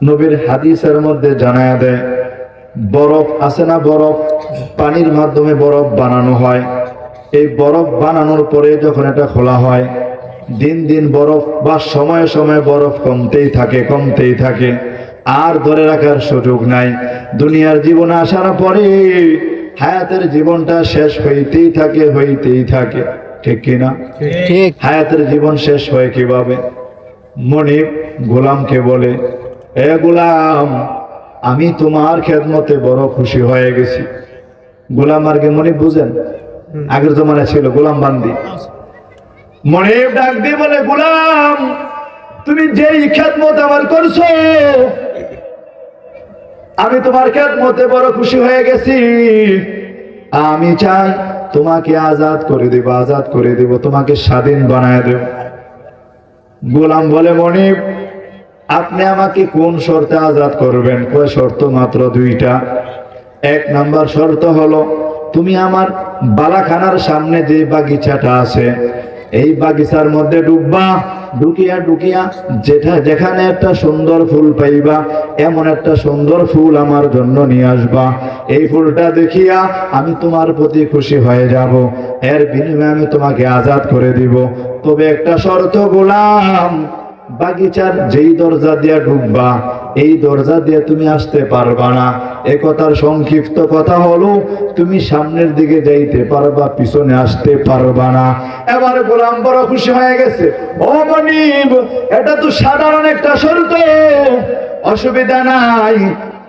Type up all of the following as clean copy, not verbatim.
নবীর হাদিসের মধ্যে জানায়া দেয়, বরফ আছে না, বরফ পানির মাধ্যমে বরফ বানানো হয়। এই বরফ বানানোর পরে যখন এটা খোলা হয়, দিন দিন বরফ বা সময়ে সময়ে বরফ কমতেই থাকে, কমতেই থাকে, আর ধরে রাখার সুযোগ নাই। দুনিয়ার জীবনে আসার পরে হায়াতের জীবনটা শেষ হইতেই থাকে, হইতেই থাকে, ঠিক কিনা? ঠিক। হায়াতের জীবন শেষ হয় কিভাবে? মনিব গোলামকে বলে, এ গোলাম, আমি তোমার খেদমতে বড় খুশি হয়ে গেছি। গোলাম আর কি মনিব বুঝেন? আগের জমানায় ছিল গোলাম বান্দি। মনিব ডাক দিয়ে বলে, গোলাম, তুমি যেই খেদমত আমার করছো, আমি তোমার খেদমতে বড় খুশি হয়ে গেছি। আমি চাই তোমাকে আজাদ করে দেব, আজাদ করে দেব, তোমাকে স্বাধীন বানায় দেব। গোলাম বলে, মনিব, আপনি আমাকে কোন শর্তে আজাদ করবেন? কয় শর্ত মাত্র দুইটা। এক নাম্বার শর্ত হলো, তুমি আমার বালাখানার সামনে যে বাগিচাটা আছে, এই বাগিচার মধ্যে ডুববা, ঢুকিয়া ঢুকিয়া যেখানে একটা সুন্দর ফুল পাইবা, এমন একটা সুন্দর ফুল আমার জন্য নিয়ে আসবা। এই ফুলটা দেখিয়া আমি তোমার প্রতি খুশি হয়ে যাব, এর বিনিময়ে আমি তোমাকে আজাদ করে দিব। তবে একটা শর্ত গোলাম, বাগিচার যেই দরজা দিয়ে ঢুকবা, এই দরজা দিয়ে তুমি আসতে পারবা না। এ কথার সংক্ষিপ্ত কথা হলো, তুমি সামনের দিকে যাইতে পারবা, পিছনে আসতে পারবা না। এবার গোলাম বড় খুশি হয়ে গেছে। ও মনিব, এটা তো সাধারণ একটা শর্ত, অসুবিধা নাই।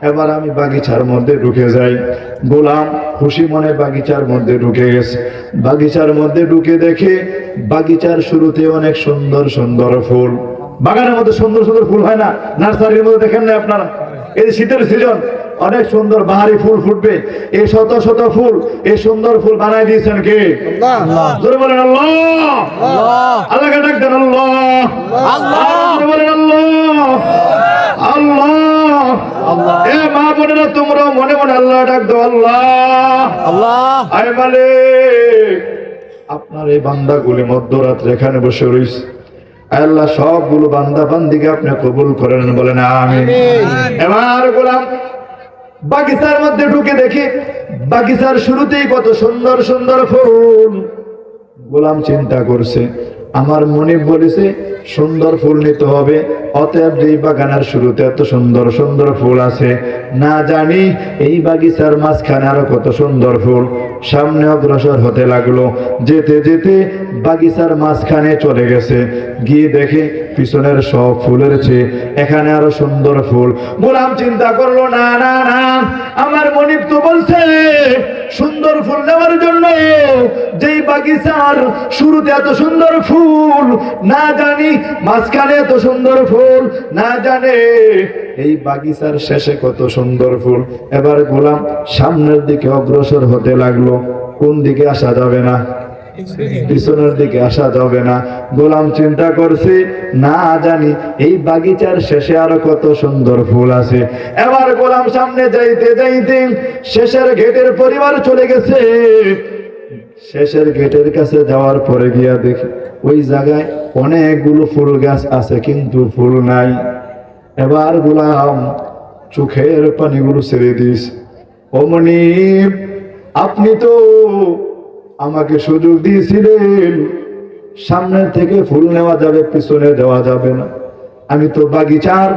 এবার আমি বাগিচার মধ্যে ঢুকে যাই। গোলাম খুশি মনে বাগিচার মধ্যে ঢুকে গেছে। বাগিচার মধ্যে ঢুকে দেখে, বাগিচার শুরুতে অনেক সুন্দর সুন্দর ফুল। বাগানের মধ্যে সুন্দর সুন্দর ফুল হয় না? নার্সারির মধ্যে দেখেন না আপনারা? এই যে শীতের সিজন, অনেক সুন্দর বাহারি ফুল ফুটবে। এই শত শত ফুল, এই সুন্দর ফুল বানায় দিয়েছেন কে? আল্লাহ। জোরে বলেন আল্লাহ। আল্লাহ। আল্লাহকে ডাক দেন আল্লাহ। আল্লাহ। জোরে বলেন আল্লাহ। আল্লাহ। আল্লাহ। এ মা বোনেরা, তোমরা মনে মনে আল্লাহ ডাক দাও, আল্লাহ। আল্লাহ। আয় মালিক, আপনার এই বান্দাগুলি মধ্যরাত্রে এখানে বসে রয়েছে, আল্লাহ সবগুলো বান্দা বান্দিকে আপনি কবুল করেন, বলেন আমিন। এবার গোলাম বাগিচার মধ্যে ঢুকে দেখি, বাগিচার শুরুতেই কত সুন্দর সুন্দর ফুল। গোলাম চিন্তা করছে, আমার মনিব বলেছে সুন্দর ফুল নিতে হবে, অতএব যেই বাগানের শুরুতে এত সুন্দর সুন্দর ফুল আছে, না জানি এই বাগিচার মাঝখানে আরো কত সুন্দর ফুল। সামনে অগ্রসর হতে লাগলো, যেতে যেতে বাগিচার মাঝখানে চলে গেছে, গিয়ে দেখে পিছনের সব ফুলের চেয়ে এখানে আরো সুন্দর ফুল। গোলাম চিন্তা করলো, না না না, আমার মনিব তো বলছে সুন্দর ফুল নেওয়ার জন্য, যেই বাগিচার শুরুতে এত সুন্দর ফুল, না জানি মাঝখানে এত সুন্দর ফুল, না জানে এই বাগিচার শেষে কত সুন্দর ফুল। এবার গোলাম সামনের দিকে অগ্রসর হতে লাগলো। কোন দিকে আসা যাবে না? পিছনের দিকে আসা যাবে না। গোলাম চিন্তা করছে, না জানি এই বাগিচার শেষে আরো কত সুন্দর ফুল আছে। এবার গোলাম সামনে যাইতে যাইতে শেষের গেটের পরিবার চলে গেছে। শেষের গেটের কাছে যাওয়ার পরে গিয়া দেখি ওই জায়গায় অনেকগুলো ফুল গাছ আছে, কিন্তু ফুল নাই। এবার গোলাম চোখের পানিগুলো ছেড়ে দিস, ও মনিব, আপনি তো আমাকে সুযোগ দিয়েছিলেন সামনের থেকে ফুল নেওয়া যাবে, পিছনে দেওয়া যাবে না। আমি তো বাগিচার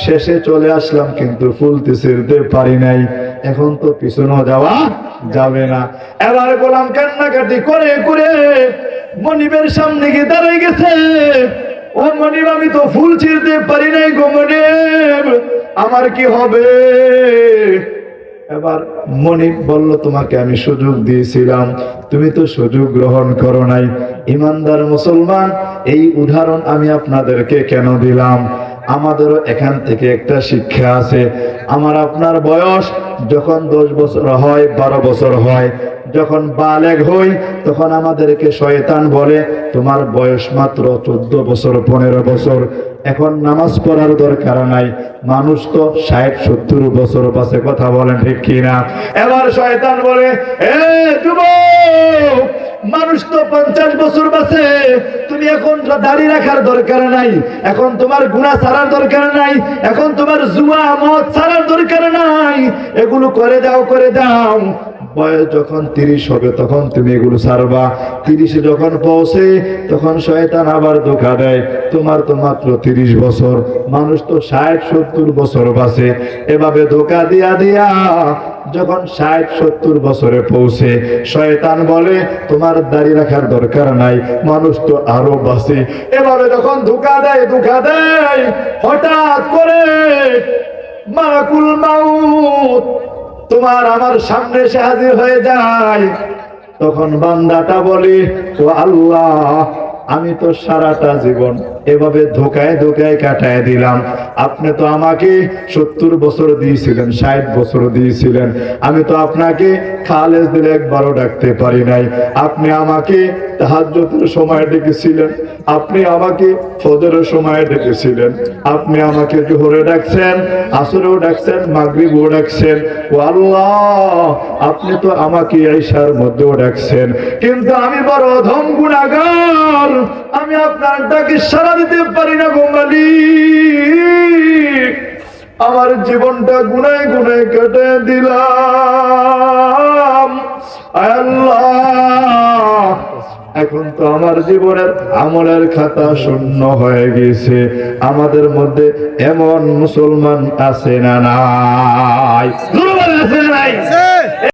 শেষে চলে আসলাম, কিন্তু ফুলতে ছিঁড়তে পারি নাই, এখন তো পিছনেও যাওয়া যাবে না। এবার গোলাম কান্নাকাটি করে করে মনিবের সামনে গিয়ে দাঁড়াই গেছে। ও মনিব, আমি তো ফুল ছিঁড়তে পারি নাই গো মনিব, আমার কি হবে? এবার মনিব বলল, তোমাকে আমি সুযোগ দিয়েছিলাম, তুমি তো সুযোগ গ্রহণ করো নাই। ইমানদার মুসলমান, এই উদাহরণ আমি আপনাদেরকে কেন দিলাম? আমাদেরও এখান থেকে একটা শিক্ষা আছে। আমার আপনার বয়স যখন 10 বছর হয়, 12 বছর হয়, যখন বালেগ হই তখন আমাদেরকে শয়তান বলে তোমার বয়স মাত্র 14 বছর 15 বছর, এখন নামাজ পড়ার দরকার নাই। মানুষ তো 60-70 বছর বাঁচে, কথা বলেন ঠিক কিনা? এবার শয়তান বলে এ যুবক, মানুষ তো 50 বছর বাঁচে, তুমি এখন দাড়ি রাখার দরকার নাই, এখন তোমার গুনাহ ছাড়ার দরকার নাই, এখন তোমার জুয়া মদ ছাড়ার দরকার নাই, এগুলো করে দাও। বয়স যখন 30 হবে তখন তুমি এগুলো ছাড়বা। 30 যখন পৌঁছে তখন শয়তান আবার ধোঁকা দেয়, তোমার তো মাত্র 30 বছর, মানুষ তো 60-70 বছর বাঁচে। এভাবে ধোঁকা দিয়া যখন 60-70 বছরে পৌঁছে শয়তান বলে তোমার দাড়ি রাখার দরকার নাই, মানুষ তো আরো বাঁচে। এভাবে যখন ধোঁকা দেয় হঠাৎ করে মালাকুল মাউত তোমার আমার সামনে এসে হাজির হয়ে যায়। তখন বান্দাটা বলে ও আল্লাহ, আমি তো সারাটা জীবন এভাবে ধোকায় কাটায় দিলাম, আপনি তো আমাকে 70 বছর দিয়েছিলেন, 60 বছর দিয়েছিলেন, আমি তো আপনাকে খালেজ দিলে একবারও ডাকতে পারি নাই, আপনি আমাকে তাহাজ্জুদের সময় ডেকেছিলেন, আপনি আমাকে ফজরের সময় ডেকেছিলেন, আপনি আমাকে জোহরে ডাকছেন, আসরেও ডাকছেন, মাগরিবও ডাকছেন, ও আল্লাহ আপনি তো আমাকে ঈশার মধ্যেও ডাকছেন, কিন্তু আমি বড় অধম গুনাহগার, আমি আপনার ডাকে সাড়া দিতে পারি না গো মালিক, আমার জীবনটা গুনায় কেটে দিলাম। আল্লাহ এখন তো আমার জীবনের আমলের খাতা শূন্য হয়ে গেছে, আমাদের মধ্যে এমন মুসলমান আছে না নাই? আছে না নাই?